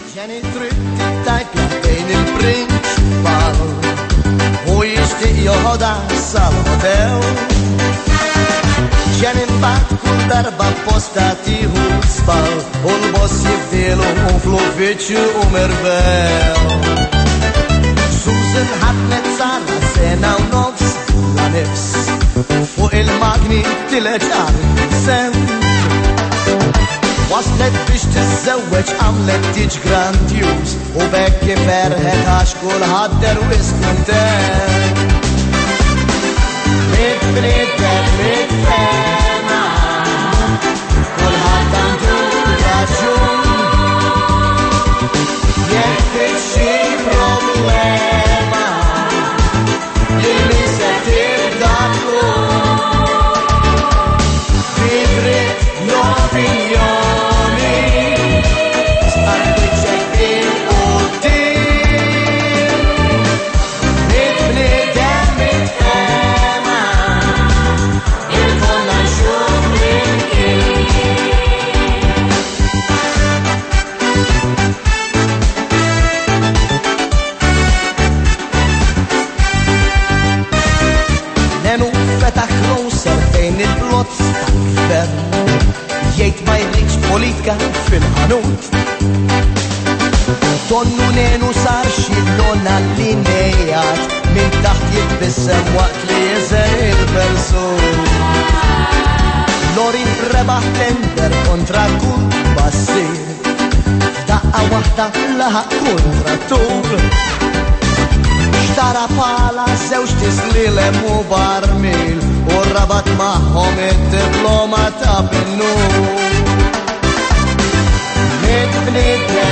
Ġeni tritti tajtla bejn il-prinċipal u jishtiq joħoda sal-hotel. Ġeni mbagħad kull darba posta tieħu sbal u l-boss jibdielu fl-uffiċċju u mirbel. Susan ħadmet sala sena u nofs la nifs fuq il-magni tileġ għal-sen. Waslet biex tizzewweġ għamlet tiġ grandjuż u bekk ferħet għax kulħadd derwis kuntent. Mitflitet mitfema, kulħadd għandu raġun. Jekk fih xi problema, lili se tibda tkun. Bidrit l-opinjoni il-blot tal-gvern jgħid ma jridx politika fil-ħanut. Donnu nenu sar xi lona allinejat minn taħt jitbissem waqt li jeżel il-persun. Lorin rebaħ tender kontra kull bassir, daqqa waħda laħaq kontrattur. Xtara pala żewġ tislilem u barmil u rabat maħħom id-diploma ta' binnu. Mitflitet